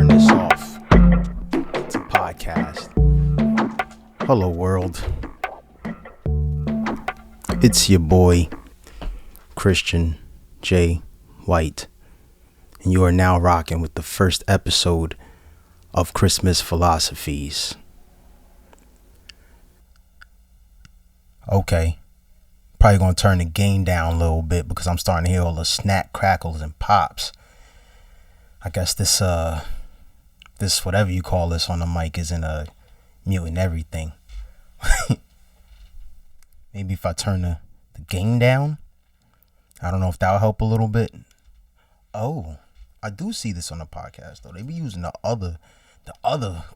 turn this off. It's a podcast. Hello, world. It's your boy, Christian J. White, and you are now rocking with the first episode of Xhristmas Philosophies. Okay, probably gonna turn the gain down a little bit because I'm starting to hear all the snap, crackles, and pops. I guess this whatever you call this on the mic isn't muting everything. Maybe if I turn the gain down, I don't know if that'll help a little bit. Oh, I do see this on the podcast though. They be using the other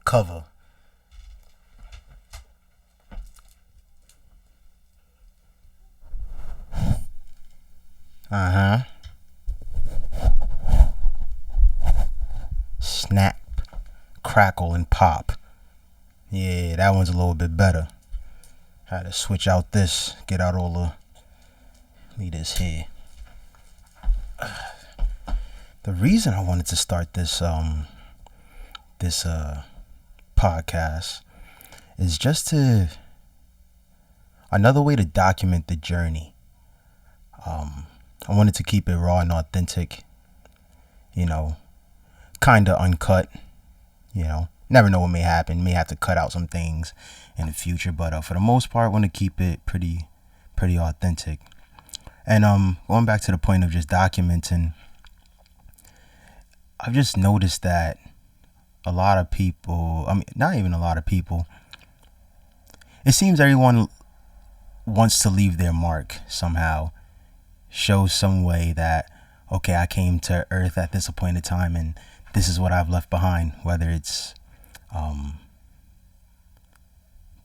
cover. Snap, crackle, and pop. Yeah, that one's a little bit better. Had to switch out this, get out all the. Leave this here. The reason I wanted to start this podcast is just to another way to document the journey. I wanted to keep it raw and authentic, kind of uncut, never know what may happen. May have to cut out some things in the future, but for the most part, I want to keep it pretty authentic. And going back to the point of just documenting, I've just noticed that a lot of people, not even a lot of people, it seems everyone wants to leave their mark somehow, show some way that, okay, I came to Earth at this appointed time and this is what I've left behind, whether it's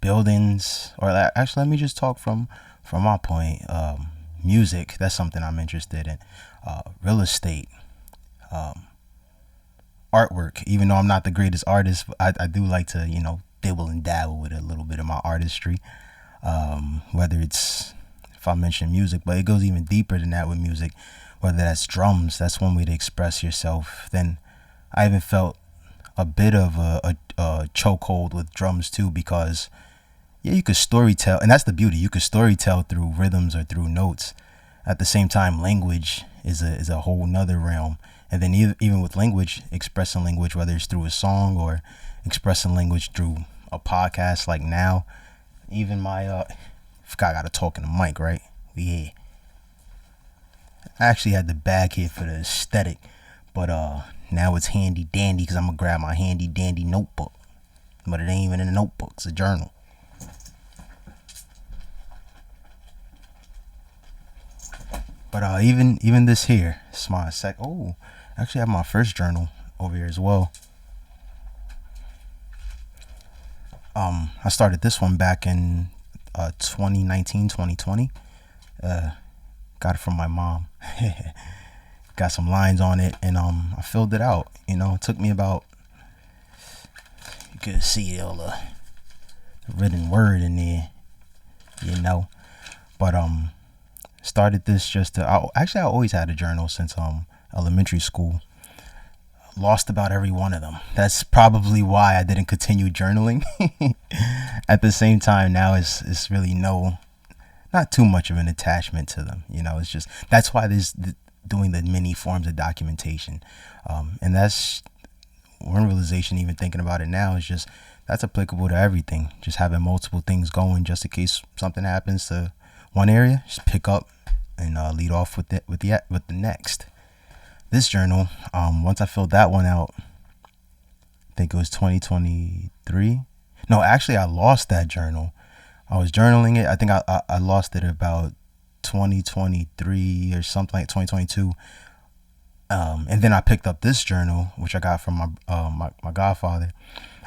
buildings or actually, let me just talk from my point. Music, that's something I'm interested in. Real estate, artwork. Even though I'm not the greatest artist, I do like to, dibble and dabble with a little bit of my artistry. Whether it's, if I mention music, but it goes even deeper than that with music. Whether that's drums, that's one way to express yourself. Then I even felt a bit of a chokehold with drums too, because you could storytell, and that's the beauty. You could storytell through rhythms or through notes. At the same time, language is a whole nother realm. And then even with language, expressing language, whether it's through a song or expressing language through a podcast like now. Even my forgot I gotta talk in the mic, right? Yeah. I actually had the bag here for the aesthetic, but now it's handy dandy because I'm gonna grab my handy dandy notebook. But it ain't even in a notebook, it's a journal. But even this here, it's my I actually have my first journal over here as well. I started this one back in 2019, 2020. Got it from my mom. Got some lines on it, and I filled it out. It took me about, you could see all the written word in there, But started this just to. I always had a journal since elementary school. Lost about every one of them. That's probably why I didn't continue journaling. At the same time, now it's really not too much of an attachment to them. It's just, that's why there's doing the many forms of documentation. And that's one realization, even thinking about it now, is just that's applicable to everything. Just having multiple things going, just in case something happens to one area, just pick up and lead off with the next. This journal, once I filled that one out, I think it was 2023. No, actually, I lost that journal. I was journaling it. I think I lost it about 2023 or something, like 2022. And then I picked up this journal, which I got from my godfather.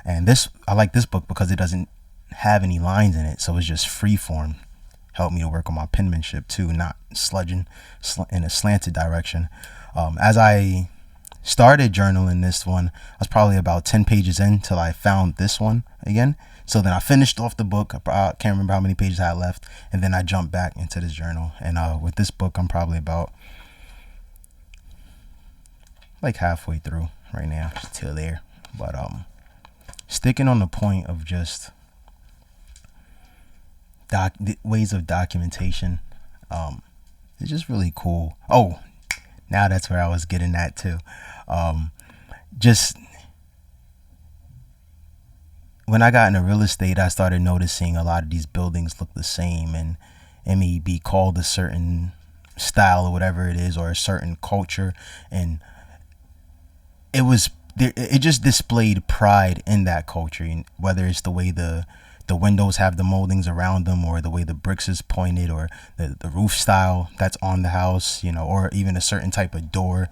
And I like this book because it doesn't have any lines in it, so it's just free form. Helped me to work on my penmanship too, not sludging in a slanted direction. As I started journaling this one, I was probably about 10 pages in till I found this one again. So then I finished off the book. I can't remember how many pages I had left. And then I jumped back into this journal. And with this book, I'm probably about like halfway through right now, till there. But sticking on the point of just ways of documentation, it's just really cool. Oh, now that's where I was getting at too. Just when I got into real estate, I started noticing a lot of these buildings look the same, and it may be called a certain style or whatever it is, or a certain culture, and it just displayed pride in that culture, and whether it's the way the windows have the moldings around them, or the way the bricks is pointed, or the roof style that's on the house, or even a certain type of door,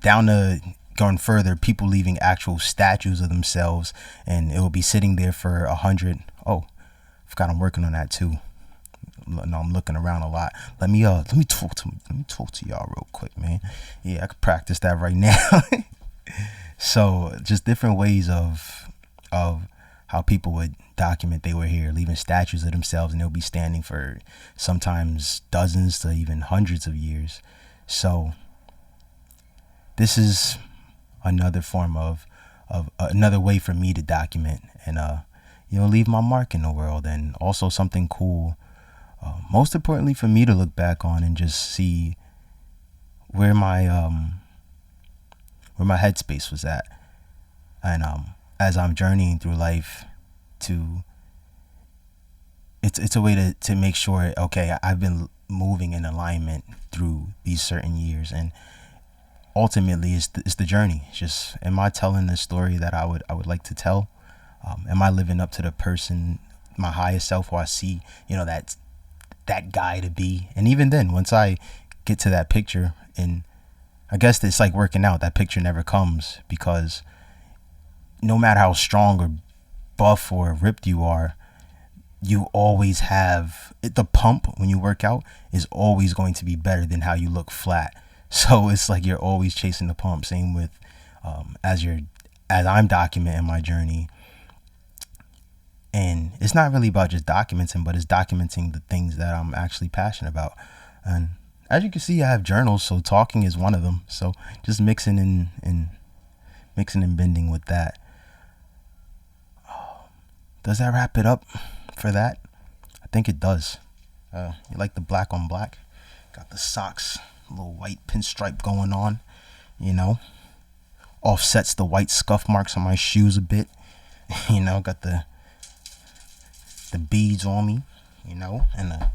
down to going further, people leaving actual statues of themselves, and it will be sitting there for 100. Oh, I forgot I'm working on that too. No, I'm looking around a lot. Let me talk to y'all real quick, man. Yeah, I could practice that right now. So just different ways of how people would document they were here, leaving statues of themselves, and they'll be standing for sometimes dozens to even hundreds of years. So this is another form of another way for me to document and leave my mark in the world, and also something cool. Most importantly for me to look back on and just see where my headspace was at, and as I'm journeying through life, it's a way to make sure, okay, I've been moving in alignment through these certain years, and ultimately it's the journey. It's just, am I telling the story that I would like to tell? Am I living up to the person, my highest self, who I see, that guy to be? And even then, once I get to that picture, and I guess it's like working out, that picture never comes, because no matter how strong or buff or ripped you are, you always have the pump when you work out is always going to be better than how you look flat. So it's like you're always chasing the pump. Same with as I'm documenting my journey. And it's not really about just documenting, but it's documenting the things that I'm actually passionate about. And as you can see, I have journals, so talking is one of them. So just mixing and bending with that. Does that wrap it up for that? I think it does. You like the black on black? Got the socks, a little white pinstripe going on, offsets the white scuff marks on my shoes a bit. Got the beads on me, and the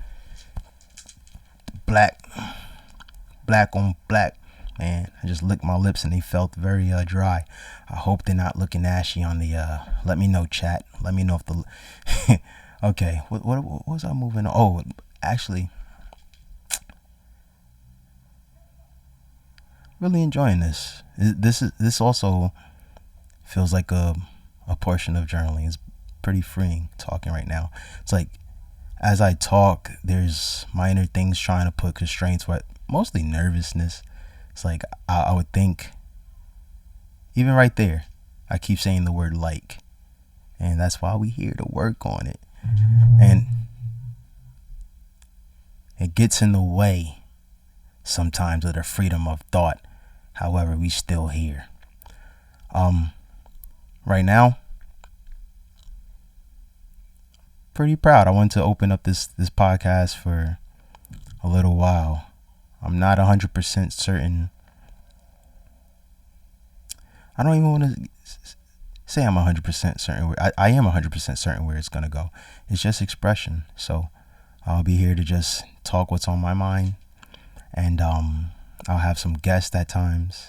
black on black. Man, I just licked my lips and they felt very dry. I hope they're not looking ashy on the let me know, chat. Let me know if the okay, what was I moving on? Oh, actually, really enjoying this. This also feels like a portion of journaling. It's pretty freeing talking right now. It's like, as I talk, there's my inner things trying to put constraints, but mostly nervousness. It's like I would think, even right there, I keep saying the word like, and that's why we here to work on it. And it gets in the way sometimes of the freedom of thought. However, we still here. Right now, pretty proud. I wanted to open up this podcast for a little while. I'm not 100% certain. I don't even want to say I'm 100% certain where I am 100% certain where it's going to go. It's just expression. So I'll be here to just talk what's on my mind, and I'll have some guests at times,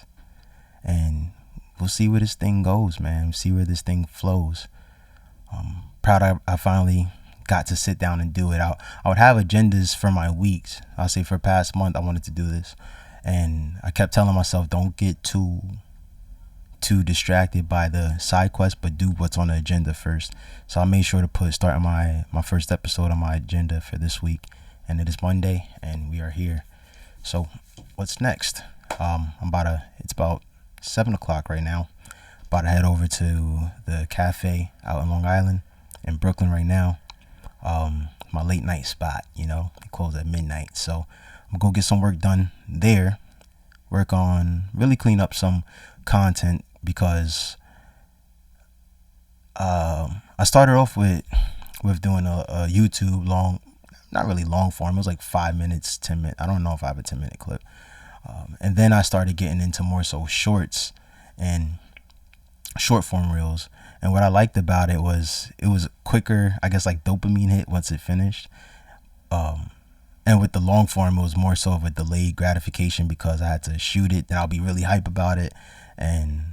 and we'll see where this thing goes, man. We'll see where this thing flows. Proud I finally got to sit down and do it. I would have agendas for my weeks. I'll say for the past month I wanted to do this, and I kept telling myself, don't get too distracted by the side quest, but do what's on the agenda first. So I made sure to start my first episode on my agenda for this week, and it is Monday, and we are here. So what's next? It's about 7:00 right now. About to head over to the cafe out in Long Island in Brooklyn right now. My late night spot, they close at midnight. So I'm gonna go get some work done there. Work on really clean up some content, because I started off with doing a YouTube long, not really long form. It was like 5 minutes, 10 minutes. I don't know if I have a 10-minute clip. And then I started getting into more so shorts and short form reels. And what I liked about it was quicker, I guess, like dopamine hit once it finished. And with the long form, it was more so of a delayed gratification because I had to shoot it, then I'll be really hype about it. And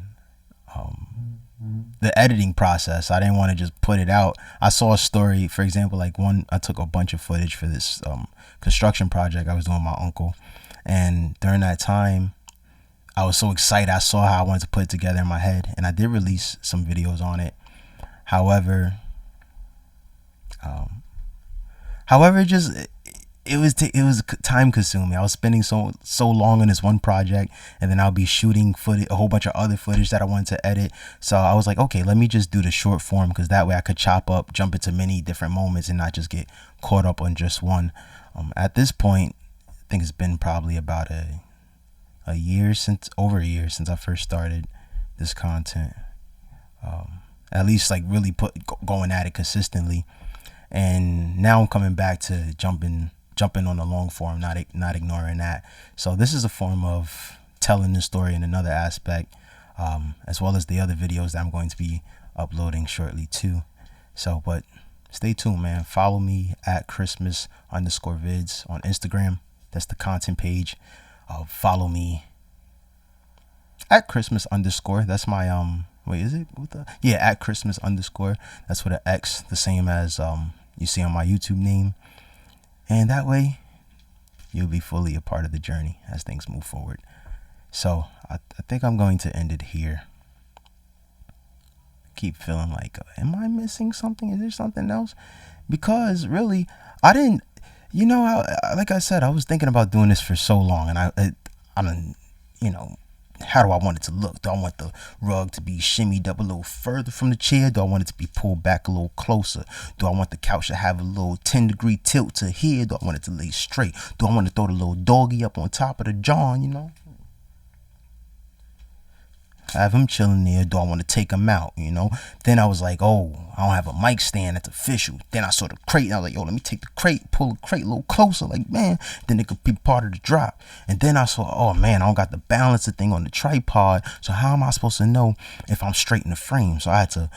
the editing process, I didn't want to just put it out. I saw a story, for example, like I took a bunch of footage for this construction project I was doing with my uncle. And during that time, I was so excited. I saw how I wanted to put it together in my head, and I did release some videos on it. However, it was time consuming. I was spending so long on this one project, and then I'll be shooting footage, a whole bunch of other footage that I wanted to edit. So I was like, okay, let me just do the short form, because that way I could jump into many different moments and not just get caught up on just one. At this point, I think it's been probably about over a year since I first started this content. At least like really going at it consistently. And now I'm coming back to jumping on the long form, not ignoring that. So this is a form of telling the story in another aspect, as well as the other videos that I'm going to be uploading shortly too. So, but stay tuned, man. Follow me at Xhristmas_vids on Instagram. That's the content page. Follow me at Xhristmas_. That's my wait, is it at Xhristmas_. That's with an X, the same as you see on my YouTube name. And that way you'll be fully a part of the journey as things move forward. So I think I'm going to end it here. Keep feeling like, am I missing something? Is there something else? Because really, I didn't, like I said, I was thinking about doing this for so long, and I don't, how do I want it to look? Do I want the rug to be shimmied up a little further from the chair? Do I want it to be pulled back a little closer? Do I want the couch to have a little 10-degree tilt to here? Do I want it to lay straight? Do I want to throw the little doggy up on top of the John, have him chilling there? Do I want to take him out? Then I was like, oh, I don't have a mic stand that's official. Then I saw the crate, and I was like, yo, let me take the crate, pull the crate a little closer, like, man, then it could be part of the drop. And then I saw, oh man, I don't got the balancer thing on the tripod, so how am I supposed to know if I'm straight in the frame? So I had to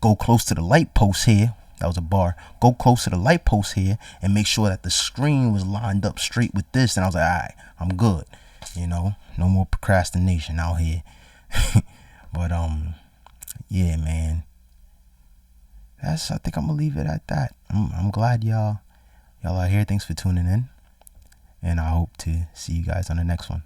go close to the light post here. That was a bar. Go close to the light post here and make sure that the screen was lined up straight with this. And I was like, all right, I'm good. No more procrastination out here. But yeah, man, I think I'm gonna leave it at that. I'm glad y'all are here. Thanks for tuning in, and I hope to see you guys on the next one.